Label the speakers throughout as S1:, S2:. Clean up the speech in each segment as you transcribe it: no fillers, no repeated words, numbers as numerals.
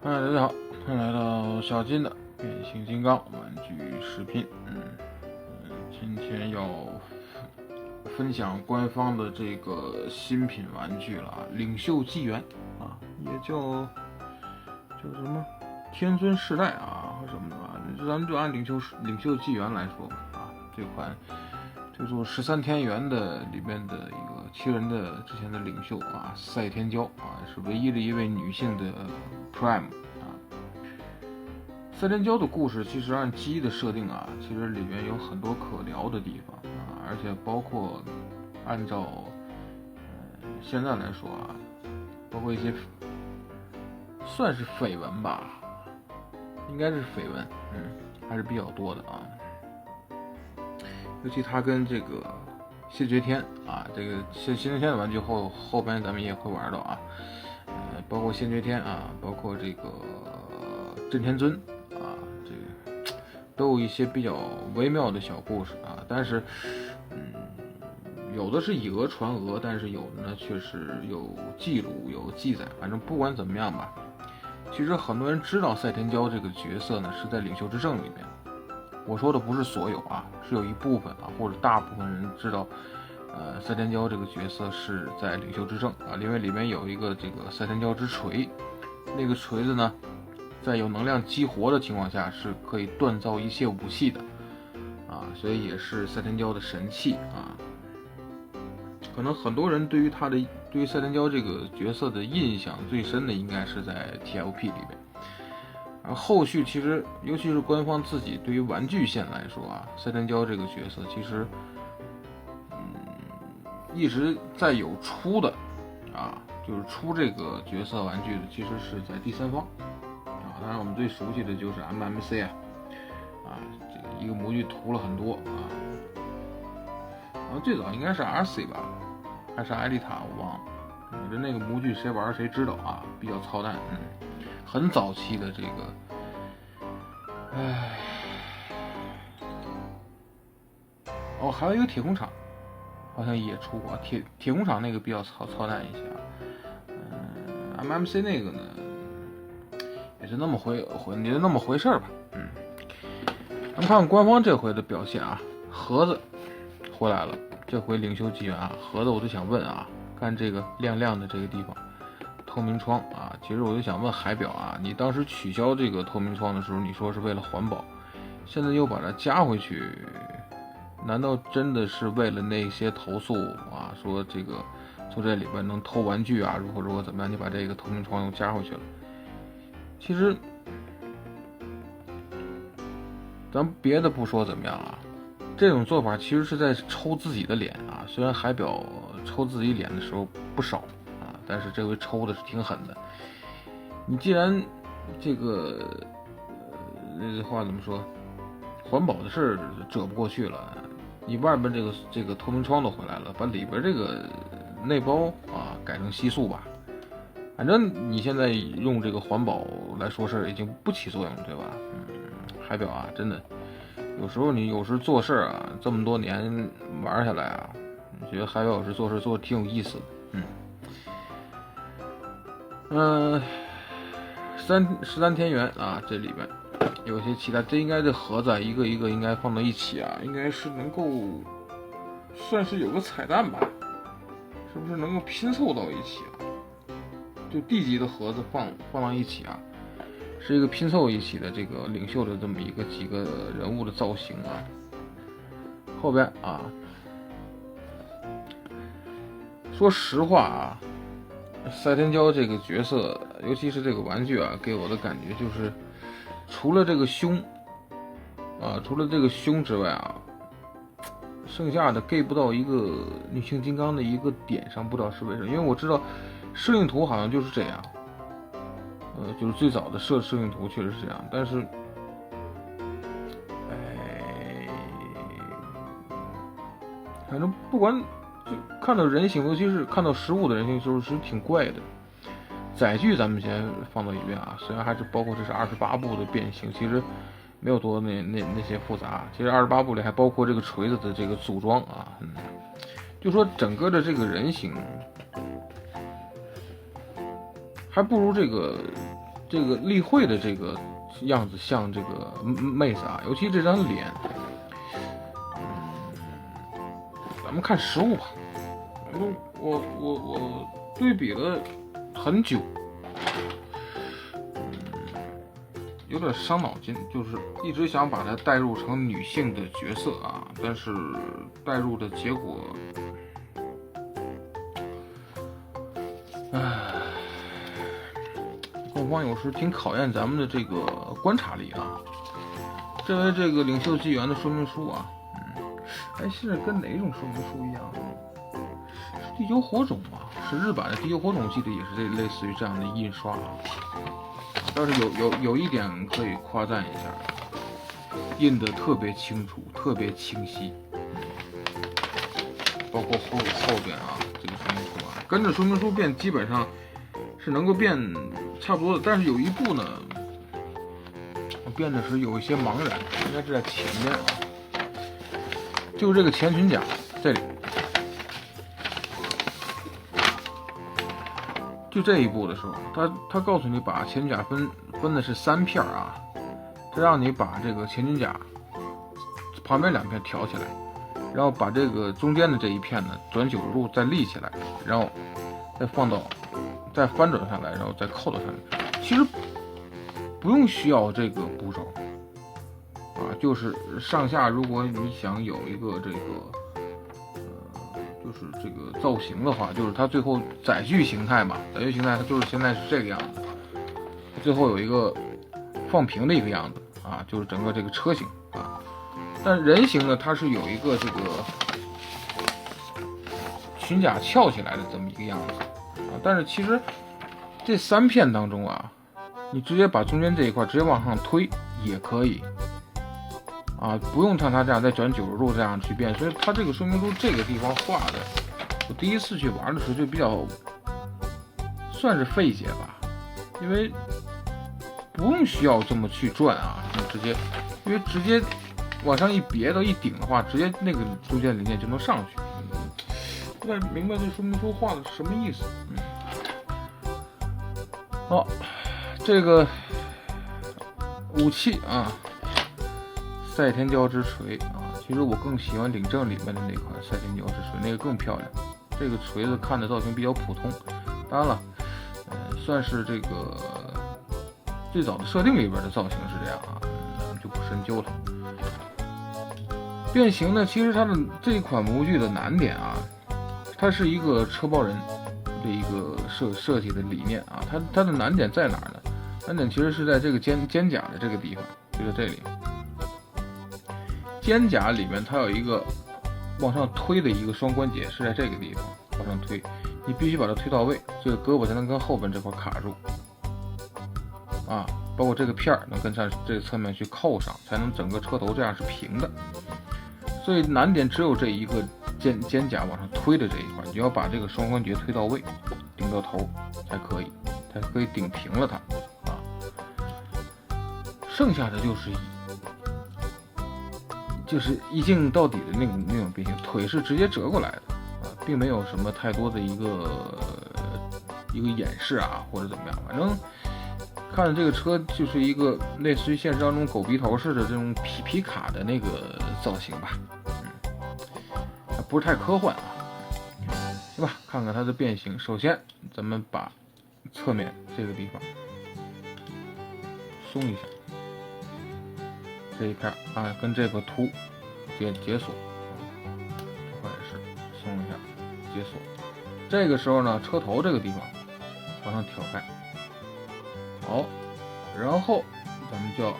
S1: 大家好，欢迎来到小金的变形金刚玩具视频。今天要分享官方的这个新品玩具了，领袖纪元啊，也叫什么天尊世代啊什么的吧，咱们就按领袖纪元来说吧啊，这款叫做13天元的里面的一个7人的之前的领袖啊，赛天骄啊，是唯一的一位女性的 Prime 啊。赛天骄的故事其实按机的设定啊，其实里面有很多可聊的地方啊，而且包括按照现在来说啊，包括一些算是绯闻吧，应该是绯闻，还是比较多的啊。尤其他跟这个谢绝天啊，这个谢绝天的玩具后边咱们也会玩到啊，包括谢绝天啊，包括这个震天尊啊，这个都有一些比较微妙的小故事啊。但是，有的是以讹传讹，但是有的呢却是有记录有记载。反正不管怎么样吧，其实很多人知道赛天骄这个角色呢是在领袖之证里面。我说的不是所有啊，是有一部分啊，或者大部分人知道，赛天骄这个角色是在领袖之证啊，因为里面有一个这个赛天骄之锤，那个锤子呢，在有能量激活的情况下是可以锻造一切武器的啊，所以也是赛天骄的神器啊。可能很多人对于赛天骄这个角色的印象最深的应该是在 TLP 里面。后续其实，尤其是官方自己对于玩具线来说啊，赛天骄这个角色其实，一直在有出的啊，就是出这个角色玩具的，其实是在第三方啊。当然我们最熟悉的就是 MMC 啊，这个一个模具涂了很多啊。然后最早应该是 RC 吧，还是艾丽塔，我忘了。反正那个模具谁玩谁知道啊，比较操蛋，很早期的这个，还有一个铁工厂，好像也出过铁工厂那个比较操蛋一些啊。MMC 那个呢，也是那么回事吧。咱们看看官方这回的表现啊，盒子回来了，这回领袖纪元啊，盒子我就想问啊，看这个亮亮的这个地方。透明窗啊，其实我就想问海表啊，你当时取消这个透明窗的时候，你说是为了环保，现在又把它加回去，难道真的是为了那些投诉啊？说这个从这里边能偷玩具啊，如何怎么样？你把这个透明窗又加回去了？其实咱别的不说怎么样啊，这种做法其实是在抽自己的脸啊。虽然海表抽自己脸的时候不少。但是这回抽的是挺狠的。你既然这个那话怎么说，环保的事遮不过去了，你外边这个透明窗都回来了，把里边这个内包啊改成吸塑吧。反正你现在用这个环保来说事已经不起作用，对吧？海表啊，真的有时候做事啊，这么多年玩下来啊，你觉得海表有时做事做的挺有意思的。13天元啊，这里边有些其他，这应该这盒子一个一个应该放到一起啊，应该是能够算是有个彩蛋吧，是不是能够拼凑到一起啊？就地级的盒子放到一起啊，是一个拼凑一起的这个领袖的这么几个人物的造型啊。后边啊，说实话啊。赛天骄这个角色，尤其是这个玩具啊，给我的感觉就是，除了这个胸之外啊，剩下的 get 不到一个女性金刚的一个点上，不知道是为什么。因为我知道摄影图好像就是这样，就是最早的摄影图确实是这样，但是，反正不管。就看到人形，尤其是看到实物的人形时候是挺怪的。载具咱们先放到一边啊，虽然还是包括这是28部的变形，其实没有多那些复杂。其实28部里还包括这个锤子的这个组装啊，就说整个的这个人形还不如这个这个例会的这个样子像这个妹子啊，尤其这张脸。咱们看实物吧。我对比了很久，有点伤脑筋，就是一直想把它带入成女性的角色啊，但是带入的结果，官方有时挺考验咱们的这个观察力啊。这为这个领袖纪元的说明书啊，现在跟哪种说明书一样？是地球火种吗？是日版的地球火种，记得也是类似于这样的印刷啊。但是有一点可以夸赞一下，印得特别清楚，特别清晰。包括后边啊，这个说明书啊，跟着说明书变，基本上是能够变差不多的。但是有一步呢，我变的是有一些茫然，应该是在前面啊，就是这个前裙甲这里。就这一步的时候，他告诉你把前裙甲分的是3片啊，他让你把这个前裙甲旁边2片挑起来，然后把这个中间的这一片呢转90度再立起来，然后再翻转下来，然后再扣到上面。其实不用需要这个步骤啊，就是上下，如果你想有一个这个就是这个造型的话，就是它最后载具形态嘛，载具形态它就是现在是这个样子，最后有一个放平的一个样子啊，就是整个这个车型啊。但人形呢，它是有一个这个裙甲翘起来的这么一个样子啊。但是其实这3片当中啊，你直接把中间这一块直接往上推也可以啊，不用像它这样再转90度这样去变。所以它这个说明书这个地方画的，我第一次去玩的时候就比较算是费解吧，因为不用需要这么去转啊，因为直接往上一别到一顶的话，直接那个中间零件就能上去。不太明白这说明书画的是什么意思。好，这个武器啊，赛天骄之锤啊，其实我更喜欢领证里面的那款赛天骄之锤，那个更漂亮。这个锤子看的造型比较普通，当然了，算是这个最早的设定里边的造型是这样啊，咱们就不深究了。变形呢，其实它的这一款模具的难点啊，它是一个车包人的一个设计的理念啊，它的难点在哪儿呢？难点其实是在这个肩甲的这个地方，就在这里。肩甲里面它有一个往上推的一个双关节，是在这个地方往上推，你必须把它推到位，这个胳膊才能跟后边这块卡住啊，包括这个片能跟上这个侧面去扣上，才能整个车头这样是平的。所以难点只有这一个肩甲往上推的这一块，你要把这个双关节推到位，顶到头才可以顶平了它啊。剩下的就是一镜到底的那种变形，腿是直接折过来的啊，并没有什么太多的一个演示啊或者怎么样，反正看着这个车就是一个类似于现实当中狗鼻头似的这种皮卡的那个造型吧，不是太科幻啊，行吧？看看它的变形。首先咱们把侧面这个地方松一下，这一片啊跟这个凸解锁，或者是松一下解锁。这个时候呢，车头这个地方往上挑开，好，然后咱们就要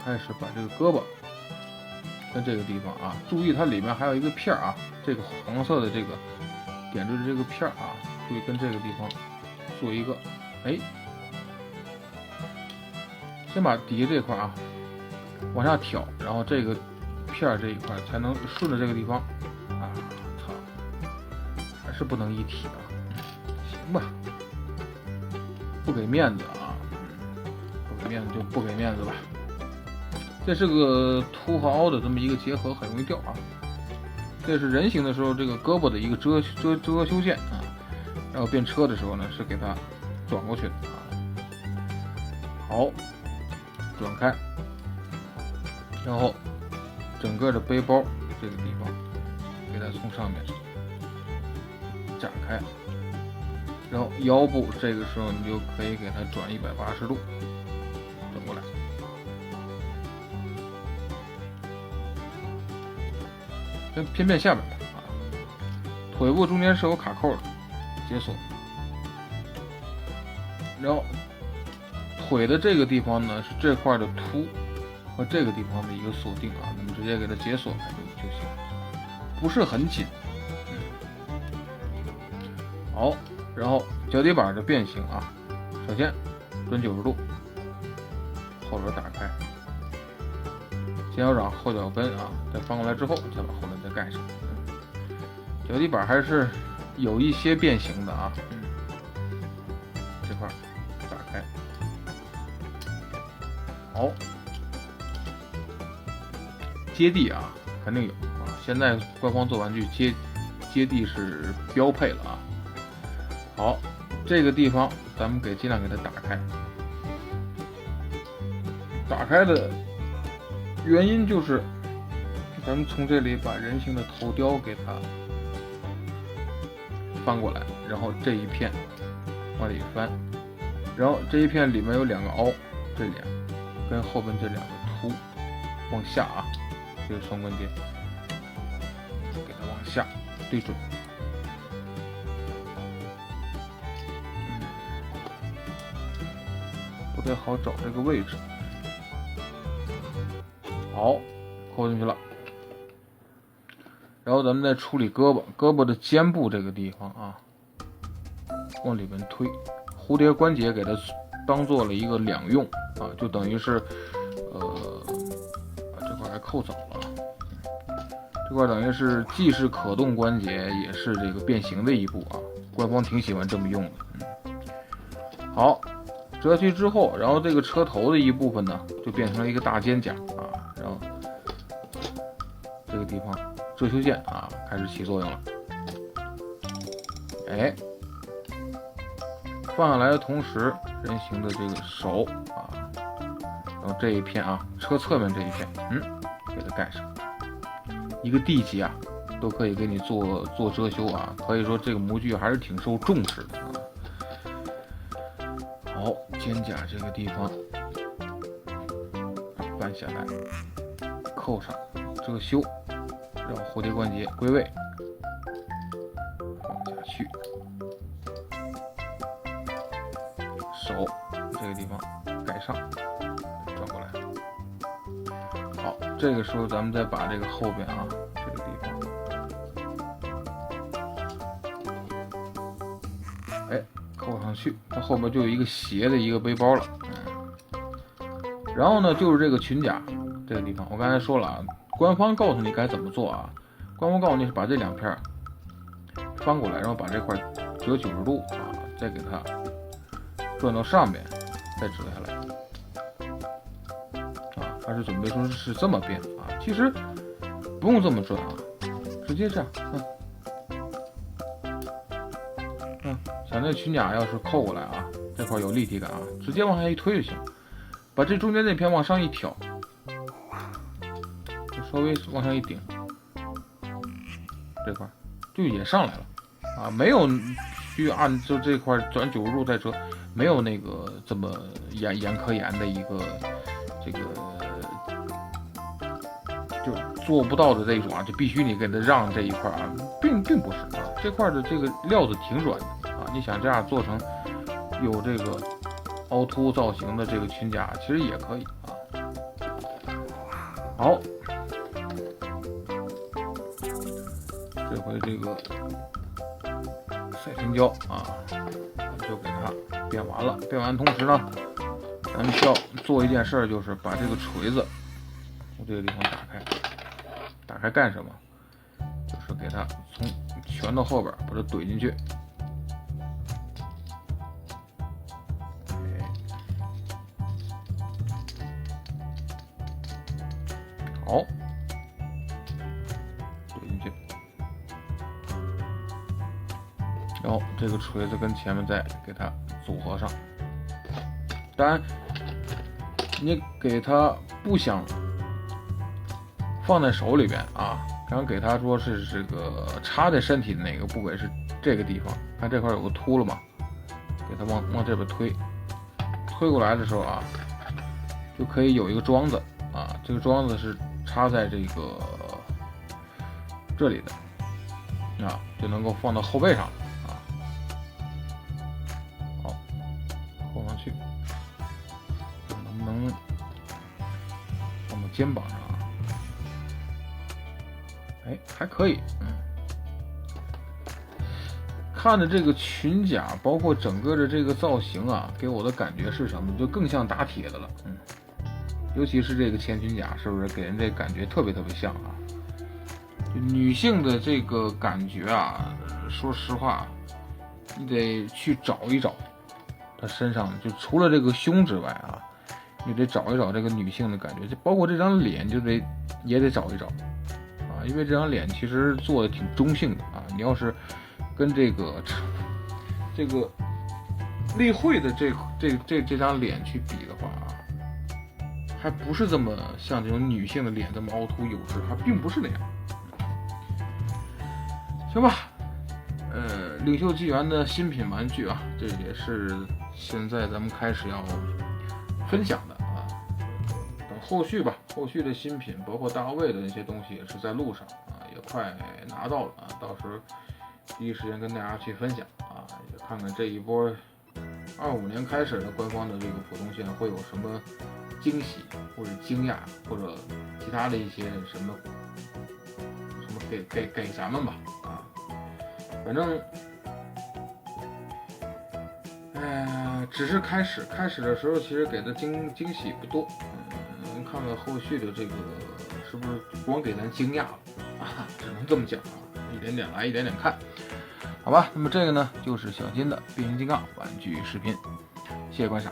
S1: 开始把这个胳膊跟这个地方啊，注意它里面还有一个片啊，这个黄色的这个点缀的这个片啊，注意跟这个地方做一个，先把底下这块啊往下挑，然后这个片这一块才能顺着这个地方啊，操，还是不能一体啊，行吧，不给面子啊，不给面子就不给面子吧。这是个凸和凹的这么一个结合，很容易掉啊。这是人形的时候这个胳膊的一个遮修线啊，然后变车的时候呢是给它转过去的啊。好，转开，然后整个的背包这个地方给它从上面展开，然后腰部这个时候你就可以给它转180度，转过来，先偏下面吧啊。腿部中间是有卡扣的，解锁，然后腿的这个地方呢是这块的凸和这个地方的一个锁定啊，那么直接给它解锁开就行，不是很紧。好，然后脚底板的变形啊，首先转90度，后轮打开，先要让后脚跟啊再翻过来之后，再把后轮再盖上。脚底板还是有一些变形的啊，这块打开，好，接地啊肯定有啊，现在官方做玩具接地是标配了啊。好，这个地方咱们尽量给它打开。打开的原因就是，咱们从这里把人形的头雕给它翻过来，然后这一片往里翻，然后这一片里面有2个凹，这俩跟后边这2个凸往下啊，这是双关节，给它往下对准。不太好找这个位置，好，扣进去了。然后咱们再处理胳膊的肩部这个地方啊，往里面推，蝴蝶关节给它当做了一个2用啊，就等于是这块还扣早了，这块等于是既是可动关节，也是这个变形的一步啊，官方挺喜欢这么用的。好。折去之后，然后这个车头的一部分呢，就变成了一个大肩胛啊，然后这个地方遮羞线啊开始起作用了。哎，放下来的同时，人形的这个手啊，然后这一片啊，车侧面这一片，给它盖上。一个 D 级啊，都可以给你做遮羞啊，可以说这个模具还是挺受重视的啊。好，肩胛这个地方扳下来，扣上遮羞，让蝴蝶关节归位，放下去，手这个地方盖上，转过来。好，这个时候咱们再把这个后边啊这个地方，哎。扣上去，它后面就有一个斜的一个背包了。然后呢，就是这个裙甲这个地方，我刚才说了啊，官方告诉你该怎么做啊。官方告诉你是把这2片翻过来，然后把这块折90度啊，再给它转到上面，再折下来啊。他是准备说是这么变啊，其实不用这么转啊，直接这样，想那裙甲要是扣过来啊，这块有立体感啊，直接往下一推就行，把这中间那片往上一挑，稍微往上一顶，这块就也上来了啊，没有需按就这块转90度再折，没有那个这么严可严的一个这个就做不到的这种啊，就必须你给它让这一块啊，并不是啊，这块的这个料子挺软的。你想这样做成有这个凹凸造型的这个裙甲，其实也可以啊。好，这回这个赛天胶啊，就给它变完了。变完同时呢，咱们需要做一件事，就是把这个锤子从这个地方打开。打开干什么？就是给它从拳头后边把它怼进去。好，怼进去，然后这个锤子跟前面再给它组合上。当然，你给他不想放在手里边啊，然后给他说是这个插在身体的哪个部位是这个地方，看这块有个凸了嘛，给他往这边推过来的时候啊，就可以有一个桩子啊，这个桩子是插在这个这里的啊，就能够放到后背上啊。好，放上去，能不能放到肩膀上啊？哎，还可以，看着这个裙甲，包括整个的这个造型啊，给我的感觉是什么？就更像打铁的了，尤其是这个前裙甲，是不是给人这感觉特别像啊？就女性的这个感觉啊，说实话，你得去找一找她身上，就除了这个胸之外啊，你得找一找这个女性的感觉，就包括这张脸，也得找一找啊，因为这张脸其实做的挺中性的啊，你要是跟这个例会的这张脸去比的话啊，还不是这么像这种女性的脸这么凹凸有致，还并不是那样。行吧，领袖纪元的新品玩具啊，这也是现在咱们开始要分享的啊。等后续吧，后续的新品，包括大卫的那些东西也是在路上啊，也快拿到了啊，到时候第一时间跟大家去分享啊，也看看这一波25年开始的官方的这个普通线会有什么惊喜或者惊讶或者其他的一些什么给咱们吧啊，反正只是开始的时候其实给的惊喜不多，看看后续的这个是不是光给咱惊讶了啊，只能这么讲啊，一点点来一点点看，好吧。那么这个呢就是小金的变形金刚玩具视频，谢谢观赏。